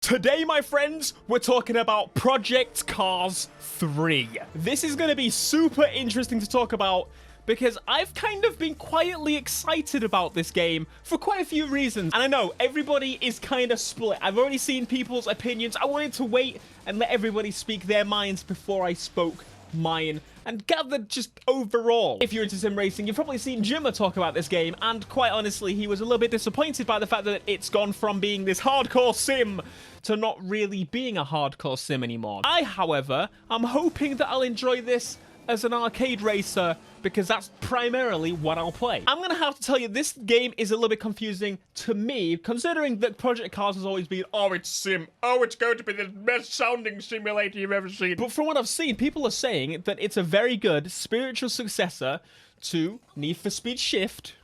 Today, my friends, we're talking about Project Cars 3. This is going to be super interesting to talk about because I've kind of been quietly excited about this game for quite a few reasons. And I know everybody is kind of split. I've already seen people's opinions. I wanted to wait and let everybody speak their minds before I spoke mine and gathered just overall. If you're into sim racing, you've probably seen Jimmer talk about this game, and quite honestly, he was a little bit disappointed by the fact that it's gone from being this hardcore sim to not really being a hardcore sim anymore. I, however, am hoping that I'll enjoy this as an arcade racer because that's primarily what I'll play. I'm gonna have to tell you, this game is a little bit confusing to me, considering that Project Cars has always been, oh, it's sim. Oh, it's going to be the best sounding simulator you've ever seen. But from what I've seen, people are saying that it's a very good spiritual successor to Need for Speed Shift,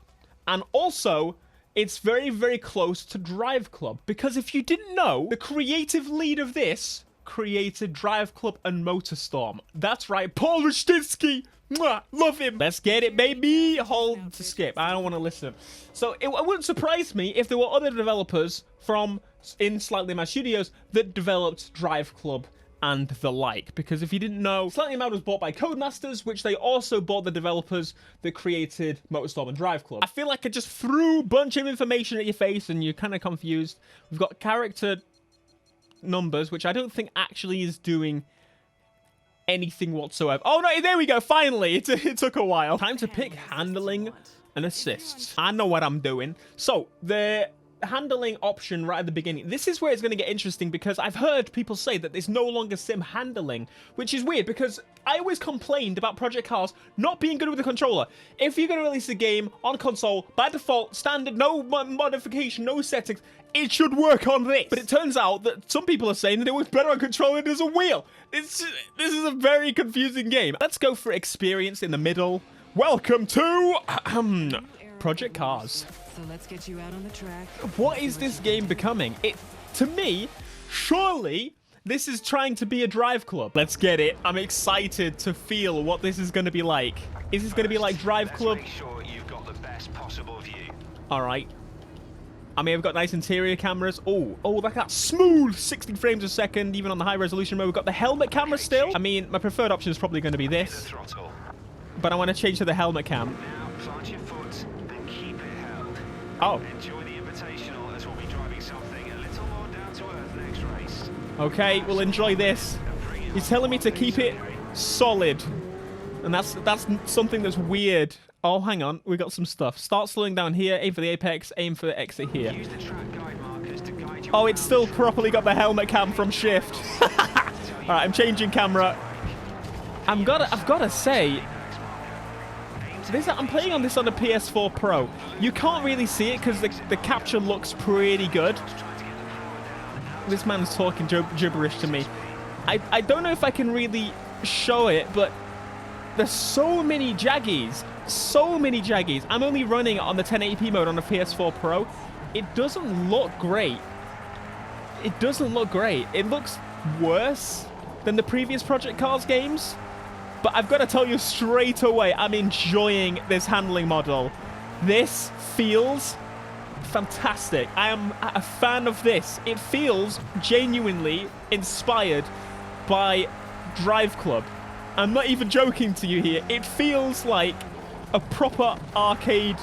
and also it's very, very close to DRIVECLUB. Because if you didn't know, the creative lead of this created DRIVECLUB and MotorStorm. That's right, Paul Rashtinsky. Mwah, love him. Let's get it, baby. Hold to skip. I don't want to listen. So it wouldn't surprise me if there were other developers from in Slightly Mad Studios that developed DRIVECLUB and the like. Because if you didn't know, Slightly Mad was bought by Codemasters, which they also bought the developers that created MotorStorm and DRIVECLUB. I feel like I just threw a bunch of information at your face and you're kind of confused. We've got character numbers, which I don't think actually is doing anything whatsoever. Oh no, there we go, finally. It took a while. Time to pick handling and assists. I know what I'm doing. So the handling option right at the beginning, this is where it's going to get interesting, because I've heard people say that there's no longer sim handling, which is weird because I always complained about Project Cars not being good with the controller. If you're going to release a game on console, by default, standard, no modification, no settings, it should work on this. But it turns out that some people are saying that it works better on controller than as a wheel. This is a very confusing game. Let's go for experience in the middle. Welcome to Project Cars. So let's get you out on the track. What is this game becoming? To me, surely this is trying to be a DRIVECLUB. Let's get it. I'm excited to feel what this is going to be like. Is this going to be like DRIVECLUB? Make sure you've got the best possible view. All right. I mean, we've got nice interior cameras. Oh, like that smooth 60 frames a second, even on the high resolution mode. We've got the helmet camera still. I mean, my preferred option is probably going to be this, but I want to change to the helmet cam. Now, plant your foot and keep it held. Oh. Enjoy the Invitational, as we'll be driving something a little more down to earth next race. Okay, we'll enjoy this. He's telling me to keep it solid, and that's something that's weird. Oh, hang on. We got some stuff. Start slowing down here. Aim for the apex. Aim for the exit here. Use the track guide markers to guide your Oh, it's still properly got the helmet cam from Shift. All right, I'm changing camera. I've got to say, I'm playing on this on a PS4 Pro. You can't really see it because the capture looks pretty good. This man's talking gibberish to me. I don't know if I can really show it, but there's so many jaggies. So many jaggies. I'm only running on the 1080p mode on the PS4 Pro. It doesn't look great. It doesn't look great. It looks worse than the previous Project Cars games. But I've got to tell you straight away, I'm enjoying this handling model. This feels fantastic. I am a fan of this. It feels genuinely inspired by DRIVECLUB. I'm not even joking to you here. It feels like a proper arcade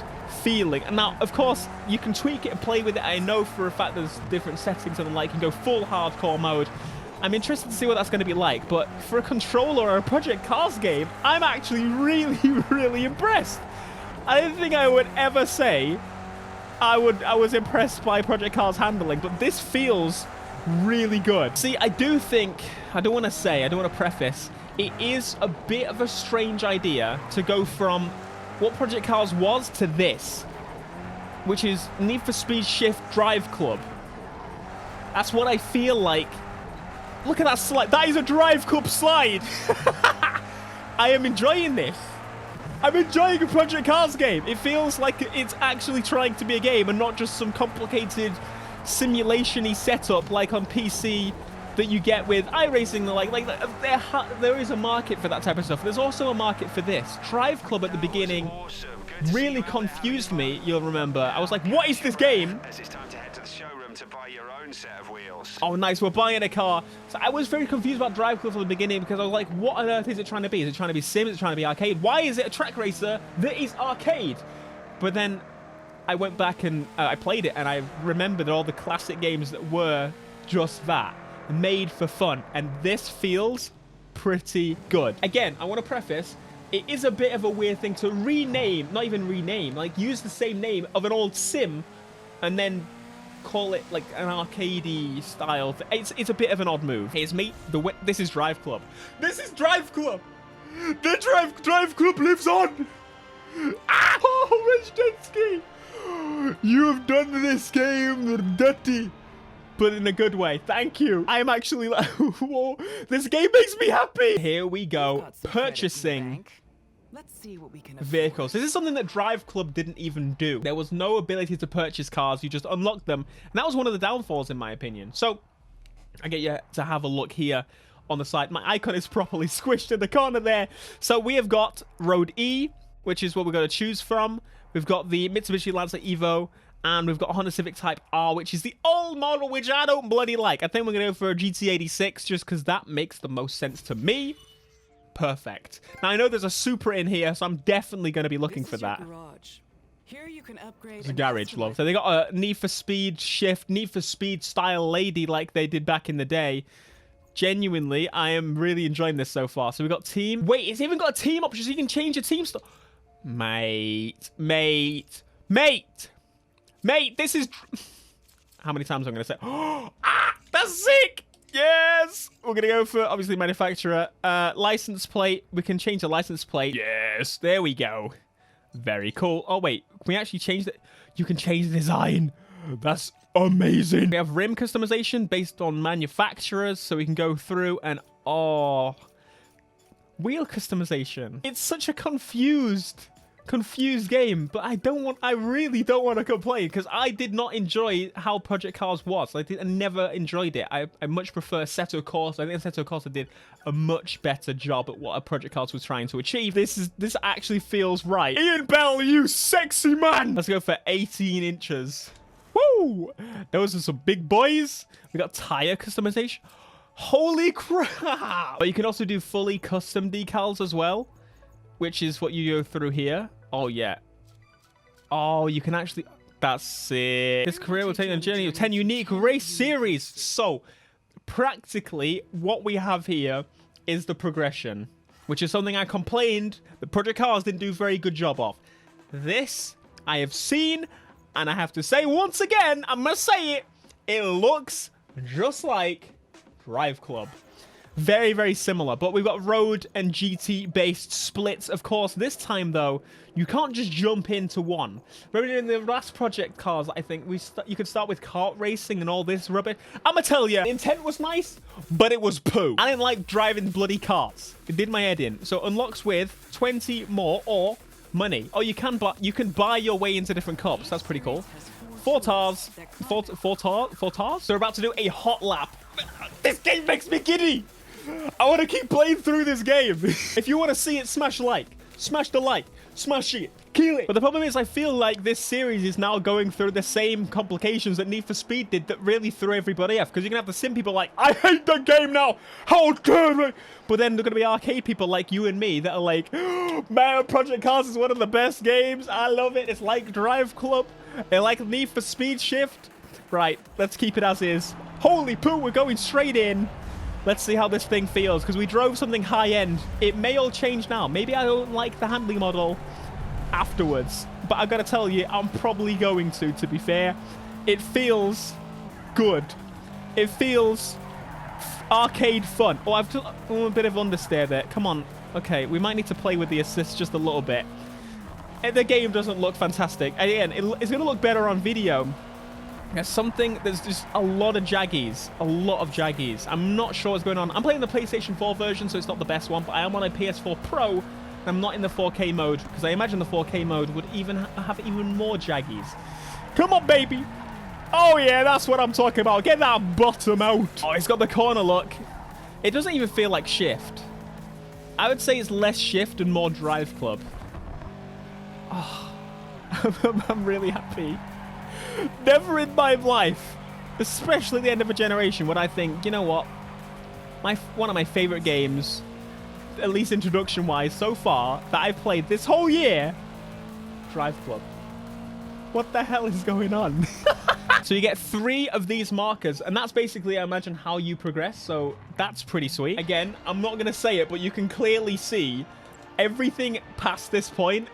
feeling. And now, of course, you can tweak it and play with it. I know for a fact there's different settings and the like. You can go full hardcore mode. I'm interested to see what that's going to be like. But for a controller or a Project Cars game, I'm actually really, really impressed. I didn't think I would ever say I was impressed by Project Cars handling, but this feels really good. See, I don't want to preface, it is a bit of a strange idea to go from what Project Cars was to this, which is Need for Speed Shift DRIVECLUB. That's what I feel like. Look at that slide. That is a DRIVECLUB slide. I am enjoying this. I'm enjoying a Project Cars game. It feels like it's actually trying to be a game and not just some complicated simulation-y setup like on PC that you get with iRacing. There is a market for that type of stuff. There's also a market for this. DRIVECLUB at the beginning really confused me, you'll remember. I was like, what is this game? As it's time to head to the showroom to buy your own second set of wheels. Oh, nice. We're buying a car. So I was very confused about DriveClub from the beginning because I was like, what on earth is it trying to be? Is it trying to be sim? Is it trying to be arcade? Why is it a track racer that is arcade? But then I went back and I played it and I remembered all the classic games that were just that, made for fun. And this feels pretty good. Again, I want to preface, it is a bit of a weird thing to rename, not even rename, like use the same name of an old sim and then call it like an arcadey style. It's a bit of an odd move. Here's me. This is DriveClub. This is DriveClub. The DriveClub lives on. Ah! Oh, Rejdenski. You have done this game dirty, but in a good way. Thank you. I'm actually like, whoa, this game makes me happy. Here we go. Purchasing Let's see what we can afford. vehicles. This is something that DriveClub didn't even do. There was no ability to purchase cars. You just unlocked them. And that was one of the downfalls, in my opinion. So I get you to have a look here on the side. My icon is properly squished in the corner there. So we have got Road E, which is what we're going to choose from. We've got the Mitsubishi Lancer Evo, and we've got a Honda Civic Type R, which is the old model, which I don't bloody like. I think we're going to go for a GT86 just because that makes the most sense to me. Perfect. Now, I know there's a Supra in here, so I'm definitely going to be looking for that. Garage. Here you can upgrade. It's a garage, love. So they got a Need for Speed Shift, Need for Speed style lady like they did back in the day. Genuinely, I am really enjoying this so far. So we got team. Wait, it's even got a team option, so you can change your team stuff. Mate, this is... How many times am I going to say? Ah, that's sick! Yes! We're going to go for, obviously, manufacturer. License plate. We can change the license plate. Yes, there we go. Very cool. Oh, wait. Can we actually change it? You can change the design. That's amazing. We have rim customization based on manufacturers, so we can go through and... Oh... Wheel customization. It's such a confused game, but I really don't want to complain because I did not enjoy how Project Cars was. I never enjoyed it. I much prefer Assetto Corsa. I think Assetto Corsa did a much better job at what a Project Cars was trying to achieve. This actually feels right. Ian Bell, you sexy man! Let's go for 18 inches. Woo! Those are some big boys. We got tire customization. Holy crap! But you can also do fully custom decals as well, which is what you go through here. Oh, yeah. Oh, you can actually... That's it. This career will take on a journey of 10 unique race series. So, practically, what we have here is the progression, which is something I complained that Project Cars didn't do a very good job of. This, I have seen, and I have to say once again, I must say it, it looks just like DriveClub. Very, very similar, but we've got road and GT based splits. Of course, this time though, you can't just jump into one. Remember in the last Project Cars, I think you could start with kart racing and all this rubbish. I'ma tell you, the intent was nice, but it was poo. I didn't like driving bloody karts. It did my head in. So unlocks with 20 more or money. Oh, you can buy your way into different cups. That's pretty cool. Four tars. So we're about to do a hot lap. This game makes me giddy. I want to keep playing through this game. If you want to see it, smash like. Smash the like. Smash it. Kill it. But the problem is I feel like this series is now going through the same complications that Need for Speed did that really threw everybody off. Because you can have the sim people like, I hate the game now. How dare I? But then they're going to be arcade people like you and me that are like, oh, man, Project Cars is one of the best games. I love it. It's like DriveClub. They like Need for Speed Shift. Right, let's keep it as is. Holy poo, we're going straight in. Let's see how this thing feels, because we drove something high-end. It may all change now. Maybe I don't like the handling model afterwards. But I've got to tell you, I'm probably going to be fair. It feels good. It feels arcade fun. Oh, I've done a bit of understeer there. Come on. Okay, we might need to play with the assist just a little bit. The game doesn't look fantastic. Again, it's going to look better on video. There's just a lot of jaggies. A lot of jaggies. I'm not sure what's going on. I'm playing the PlayStation 4 version, so it's not the best one, but I am on a PS4 Pro, and I'm not in the 4K mode, because I imagine the 4K mode would have even more jaggies. Come on, baby. Oh, yeah, that's what I'm talking about. Get that bottom out. Oh, it's got the corner look. It doesn't even feel like Shift. I would say it's less Shift and more DriveClub. Oh, I'm really happy. Never in my life especially at the end of a generation, when I think, you know what, one of my favorite games, at least introduction-wise so far, that I've played this whole year, Drive Club. What the hell is going on? So you get 3 of these markers, and that's basically, I imagine, how you progress. So that's pretty sweet. Again, I'm not going to say it, but you can clearly see everything past this point.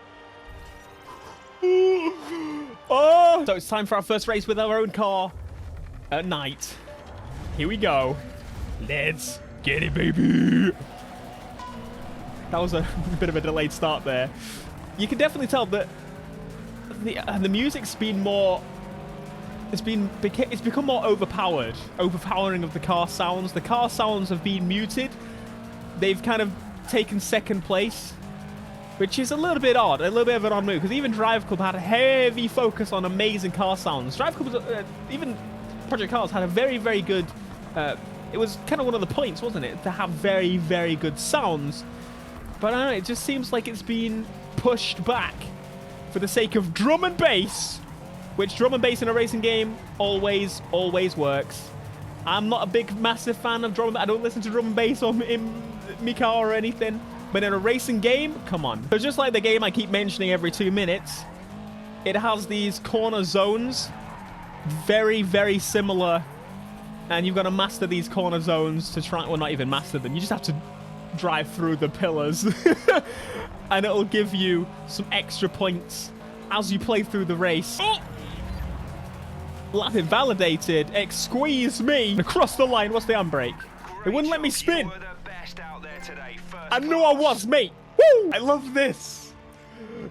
Oh! So it's time for our first race with our own car at night. Here we go. Let's get it, baby. That was a bit of a delayed start there. You can definitely tell that the music's been more... It's become more overpowering of the car sounds. The car sounds have been muted. They've kind of taken second place, which is a little bit odd, a little bit of an odd move, because even Drive Club had a heavy focus on amazing car sounds. Drive Club, even Project Cars, had a very, very good... it was kind of one of the points, wasn't it, to have very, very good sounds. But I don't know, it just seems like it's been pushed back for the sake of drum and bass, which drum and bass in a racing game always works. I'm not a big, massive fan of drum and bass. I don't listen to drum and bass in my car or anything. But in a racing game, come on. So just like the game I keep mentioning every 2 minutes, it has these corner zones, very, very similar. And you've got to master these corner zones to try, well, not even master them. You just have to drive through the pillars. And it'll give you some extra points as you play through the race. Oh! Lap invalidated. Excuse me. Across the line. What's the handbrake? It wouldn't let me spin. I knew I was, mate. Woo! I love this.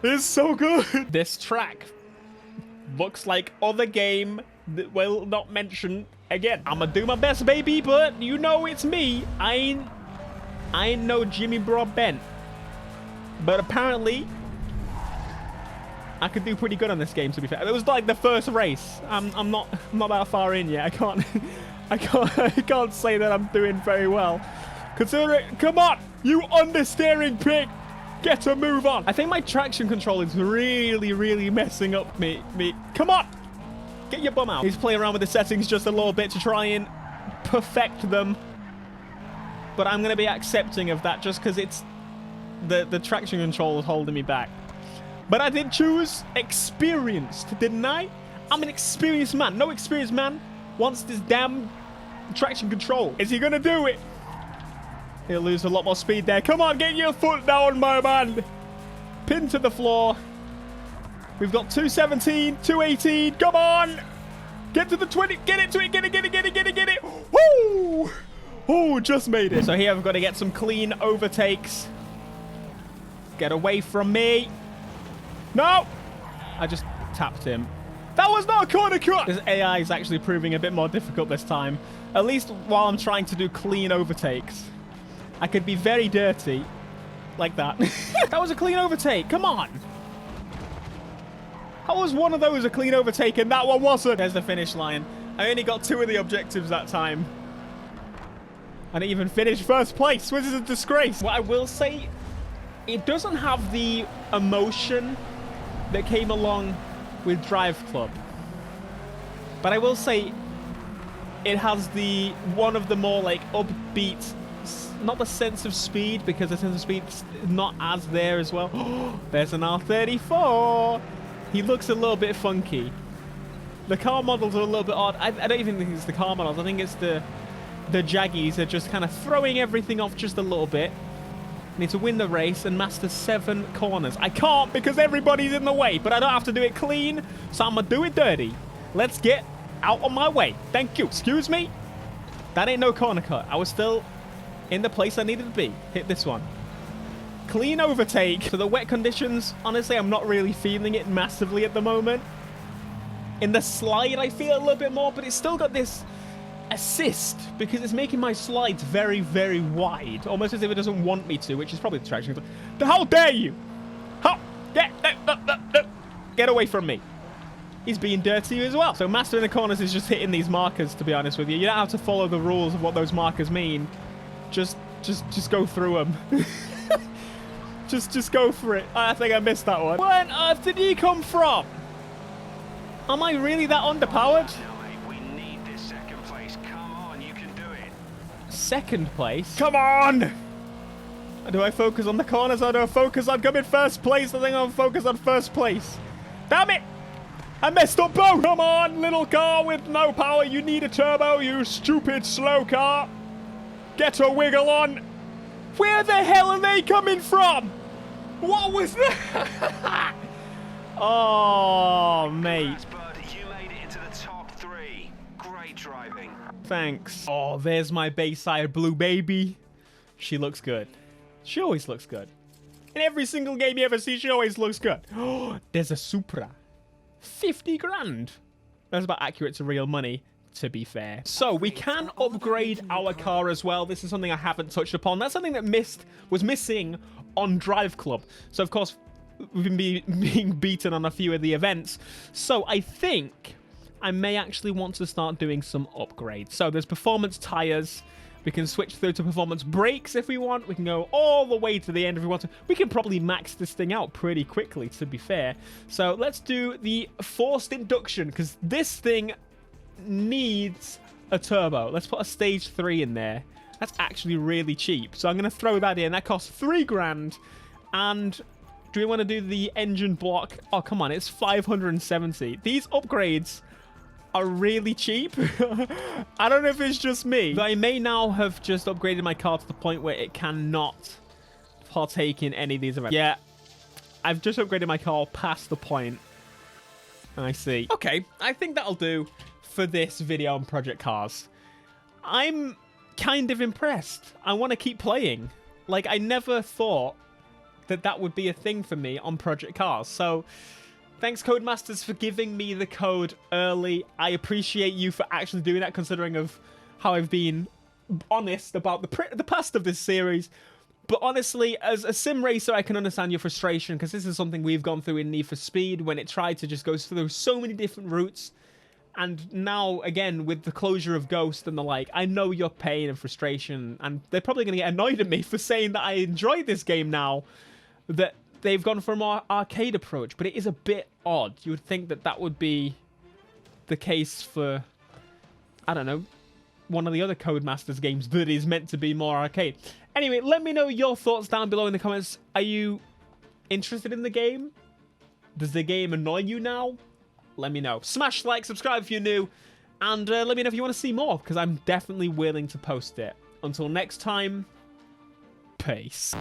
It's so good. This track looks like other game that will not mention again. I'm gonna do my best, baby, but you know it's me. I ain't no Jimmy Broadbent. But apparently, I could do pretty good on this game, to be fair. It was like the first race. I'm not that far in yet. I can't say that I'm doing very well. Consider it. Come on, you understeering pig. Get a move on. I think my traction control is really, really messing up me. Come on, get your bum out. He's playing around with the settings just a little bit to try and perfect them. But I'm going to be accepting of that just because it's the traction control is holding me back. But I did choose experienced, didn't I? I'm an experienced man. No experienced man wants this damn traction control. Is he going to do it? He'll lose a lot more speed there. Come on, get your foot down, my man. Pin to the floor. We've got 217, 218. Come on. Get to the 20. Get it to it. Get it. Woo! Oh, just made it. So here I've got to get some clean overtakes. Get away from me. No! I just tapped him. That was not a corner cut! This AI is actually proving a bit more difficult this time. At least while I'm trying to do clean overtakes. I could be very dirty. Like that. That was a clean overtake. Come on! How was one of those a clean overtake and that one wasn't? There's the finish line. I only got 2 of the objectives that time. I didn't even finish first place, which is a disgrace. What I will say, it doesn't have the emotion that came along with Drive Club. But I will say it has the one of the more like upbeat, not the sense of speed, because the sense of speed is not as there as well. There's an R34. He looks a little bit funky. The car models are a little bit odd. I don't even think it's the car models. I think it's the Jaggies are just kind of throwing everything off just a little bit. Need to win the race and master 7 corners. I can't because everybody's in the way, but I don't have to do it clean, so I'm gonna do it dirty. Let's get out of my way. Thank you. Excuse me? That ain't no corner cut. I was still in the place I needed to be. Hit this one. Clean overtake. So the wet conditions, honestly, I'm not really feeling it massively at the moment. In the slide, I feel a little bit more, but it's still got this assist because it's making my slides very, very wide, almost as if it doesn't want me to, which is probably the traction. How dare you? How? Get away from me. He's being dirty as well. So mastering the corners is just hitting these markers, to be honest with you. You don't have to follow the rules of what those markers mean. Just go through them. just go for it. I think I missed that one. Where on earth did he come from? Am I really that underpowered? second place. Come on! Do I focus on the corners or do I focus on coming first place? I think I'll focus on first place. Damn it! I messed up both! Come on, little car with no power. You need a turbo, you stupid slow car. Get a wiggle on. Where the hell are they coming from? What was that? Oh, mate. Bud, you made it into the top 3. Great driving. Thanks. Oh, there's my Bayside Blue baby. She looks good. She always looks good. In every single game you ever see, she always looks good. Oh, there's a Supra. 50 grand. That's about accurate to real money, to be fair. So we can upgrade our car as well. This is something I haven't touched upon. That's something that was missing on Drive Club. So, of course, we've been being beaten on a few of the events. So I think I may actually want to start doing some upgrades. So there's performance tires. We can switch through to performance brakes if we want. We can go all the way to the end if we want to. We can probably max this thing out pretty quickly, to be fair. So let's do the forced induction, because this thing needs a turbo. Let's put a stage 3 in there. That's actually really cheap. So I'm going to throw that in. That costs 3 grand. And do we want to do the engine block? Oh, come on. It's 570. These upgrades are really cheap. I don't know if it's just me, but I may now have just upgraded my car to the point where it cannot partake in any of these events. Yeah, I've just upgraded my car past the point. I see. Okay, I think that'll do for this video on Project Cars. I'm kind of impressed. I want to keep playing. Like, I never thought that that would be a thing for me on Project Cars. So thanks, Codemasters, for giving me the code early. I appreciate you for actually doing that, considering of how I've been honest about the past of this series. But honestly, as a sim racer, I can understand your frustration, because this is something we've gone through in Need for Speed, when it tried to just go through so many different routes. And now, again, with the closure of Ghost and the like, I know your pain and frustration, and they're probably going to get annoyed at me for saying that I enjoy this game now, that they've gone for a more arcade approach, but it is a bit odd. You would think that that would be the case for, I don't know, one of the other Codemasters games that is meant to be more arcade. Anyway, let me know your thoughts down below in the comments. Are you interested in the game? Does the game annoy you now? Let me know. Smash like, subscribe if you're new, and let me know if you want to see more, because I'm definitely willing to post it. Until next time, peace.